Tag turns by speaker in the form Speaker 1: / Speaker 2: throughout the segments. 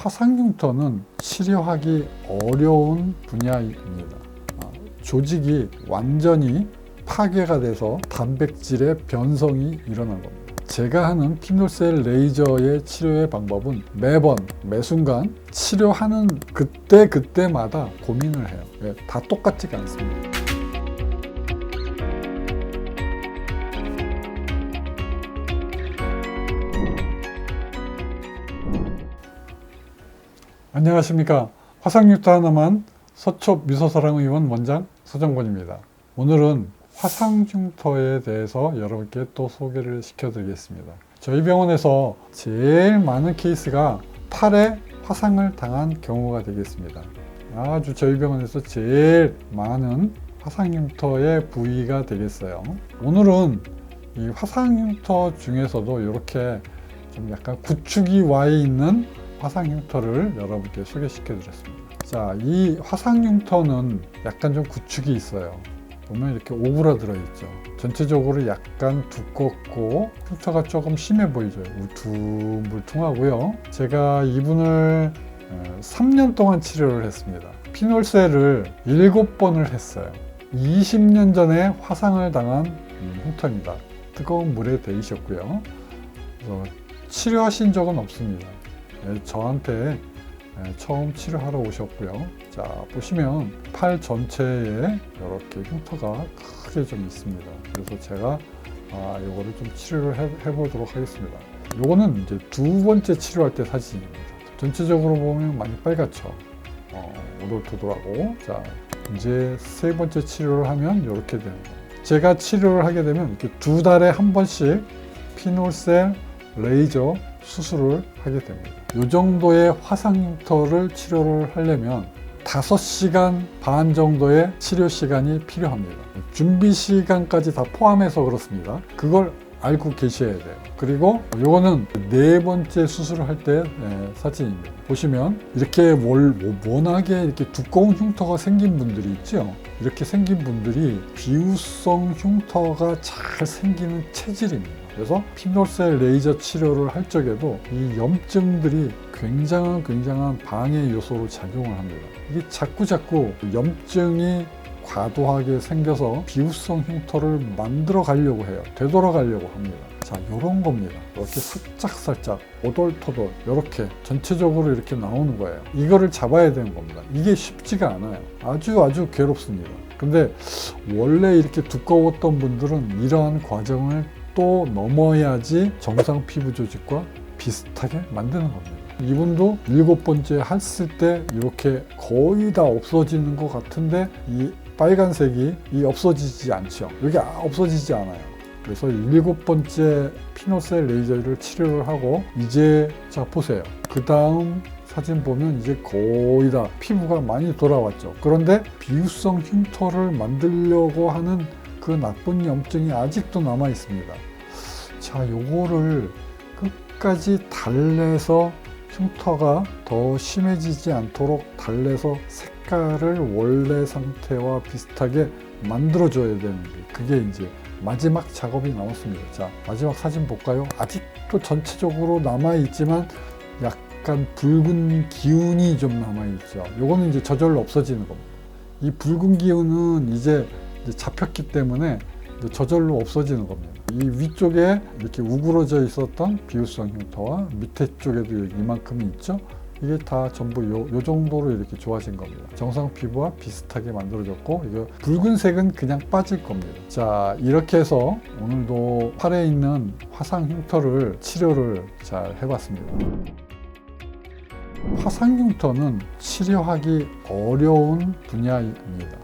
Speaker 1: 화상 흉터는 치료하기 어려운 분야입니다. 조직이 완전히 파괴가 돼서 단백질의 변성이 일어난 겁니다. 제가 하는 피놀셀 레이저의 치료의 방법은 매번 매순간 치료하는 그때마다 고민을 해요. 다 똑같지가 않습니다. 안녕하십니까. 화상흉터 하나만 서초 미소사랑의원 원장 서정권입니다. 오늘은 화상흉터에 대해서 여러분께 또 소개를 시켜드리겠습니다. 저희 병원에서 제일 많은 케이스가 팔에 화상을 당한 경우가 되겠습니다. 아주 저희 병원에서 제일 많은 화상흉터의 부위가 되겠어요. 오늘은 이 화상흉터 중에서도 이렇게 좀 약간 구축이 와 있는 화상흉터를 여러분께 소개시켜 드렸습니다. 자, 이 화상흉터는 약간 좀 구축이 있어요. 보면 이렇게 오그라들어 있죠. 전체적으로 약간 두껍고 흉터가 조금 심해 보이죠. 울퉁불퉁하고요. 제가 이분을 3년 동안 치료를 했습니다. 피놀셀을 7번을 했어요. 20년 전에 화상을 당한 흉터입니다. 뜨거운 물에 데이셨고요. 치료하신 적은 없습니다. 저한테 처음 치료하러 오셨고요. 자, 보시면 팔 전체에 이렇게 흉터가 크게 좀 있습니다. 그래서 제가 요거를 좀 치료를 해보도록 하겠습니다. 요거는 이제 두 번째 치료할 때 사진입니다. 전체적으로 보면 많이 빨갛죠. 오돌토돌하고. 자, 이제 세 번째 치료를 하면 이렇게 되는 거예요. 제가 치료를 하게 되면 이렇게 2달에 한 번씩 피놀셀 레이저 수술을 하게 됩니다. 이 정도의 화상흉터를 치료를 하려면 5시간 반 정도의 치료 시간이 필요합니다. 준비 시간까지 다 포함해서 그렇습니다. 그걸 알고 계셔야 돼요. 그리고 이거는 4번째 수술을 할 때 사진입니다. 보시면 이렇게 워낙에 이렇게 두꺼운 흉터가 생긴 분들이 있죠. 이렇게 생긴 분들이 비우성 흉터가 잘 생기는 체질입니다. 그래서 피놀셀 레이저 치료를 할 적에도 이 염증들이 굉장한 방해 요소로 작용을 합니다. 이게 자꾸 염증이 과도하게 생겨서 비우성 흉터를 만들어 가려고 해요. 되돌아가려고 합니다. 자, 요런 겁니다. 이렇게 살짝 오돌토돌 이렇게 전체적으로 이렇게 나오는 거예요. 이거를 잡아야 되는 겁니다. 이게 쉽지가 않아요. 아주 괴롭습니다. 근데 원래 이렇게 두꺼웠던 분들은 이러한 과정을 또 넘어야지 정상 피부 조직과 비슷하게 만드는 겁니다. 이분도 7번째 했을 때 이렇게 거의 다 없어지는 것 같은데 이 빨간색이 없어지지 않죠. 여기 없어지지 않아요. 그래서 7번째 피놀셀 레이저를 치료를 하고 이제 자 보세요. 그 다음 사진 보면 이제 거의 다 피부가 많이 돌아왔죠. 그런데 비우성 흉터를 만들려고 하는 그 나쁜 염증이 아직도 남아 있습니다. 자, 요거를 끝까지 달래서 흉터가 더 심해지지 않도록 달래서 색깔을 원래 상태와 비슷하게 만들어줘야 되는데 그게 이제 마지막 작업이 남았습니다. 자, 마지막 사진 볼까요? 아직도 전체적으로 남아있지만 약간 붉은 기운이 좀 남아있죠. 요거는 이제 저절로 없어지는 겁니다. 이 붉은 기운은 이제 잡혔기 때문에 저절로 없어지는 겁니다. 이 위쪽에 이렇게 우그러져 있었던 비우성 흉터와 밑에 쪽에도 이만큼이 있죠. 이게 다 전부 요 정도로 이렇게 좋아진 겁니다. 정상 피부와 비슷하게 만들어졌고 이거 붉은색은 그냥 빠질 겁니다. 자, 이렇게 해서 오늘도 팔에 있는 화상 흉터를 치료를 잘 해봤습니다. 화상 흉터는 치료하기 어려운 분야입니다.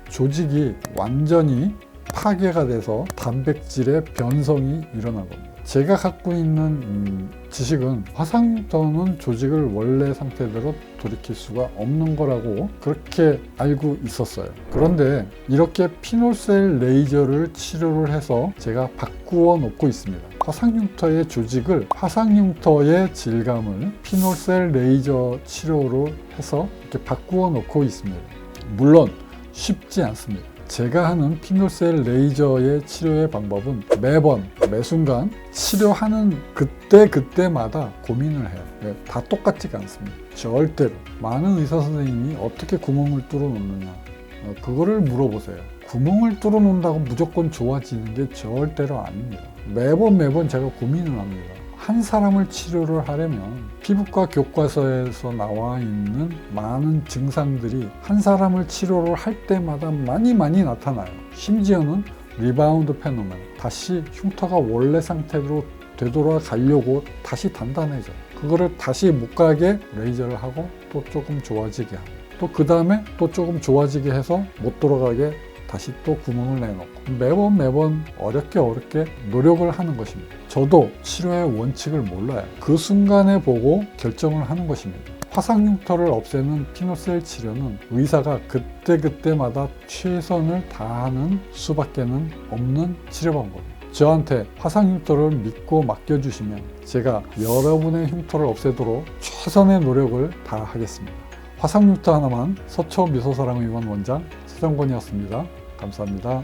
Speaker 1: 조직이 완전히 파괴가 돼서 단백질의 변성이 일어난 겁니다. 제가 갖고 있는 지식은 화상흉터는 조직을 원래 상태대로 돌이킬 수가 없는 거라고 그렇게 알고 있었어요. 그런데 이렇게 피놀셀 레이저를 치료를 해서 제가 바꾸어 놓고 있습니다. 화상흉터의 조직을 화상흉터의 질감을 피놀셀 레이저 치료로 해서 이렇게 바꾸어 놓고 있습니다. 물론 쉽지 않습니다. 제가 하는 피놀셀 레이저의 치료의 방법은 매번 매순간 치료하는 그때마다 고민을 해요. 다 똑같지가 않습니다. 절대로. 많은 의사 선생님이 어떻게 구멍을 뚫어 놓느냐 그거를 물어보세요. 구멍을 뚫어 놓는다고 무조건 좋아지는 게 절대로 아닙니다. 매번 제가 고민을 합니다. 한 사람을 치료를 하려면 피부과 교과서에서 나와 있는 많은 증상들이 한 사람을 치료를 할 때마다 많이 나타나요. 심지어는 리바운드 페노멘, 다시 흉터가 원래 상태로 되돌아가려고 다시 단단해져요. 그거를 다시 못 가게 레이저를 하고 또 조금 좋아지게 하고 또 그 다음에 또 조금 좋아지게 해서 못 돌아가게 다시 또 구멍을 내놓고 매번 어렵게 노력을 하는 것입니다. 저도 치료의 원칙을 몰라요. 그 순간에 보고 결정을 하는 것입니다. 화상 흉터를 없애는 피놀셀 치료는 의사가 그때마다 최선을 다하는 수밖에는 없는 치료 방법입니다. 저한테 화상 흉터를 믿고 맡겨주시면 제가 여러분의 흉터를 없애도록 최선의 노력을 다하겠습니다. 화상 흉터 하나만 서초 미소사랑의원 원장 최정권이었습니다. 감사합니다.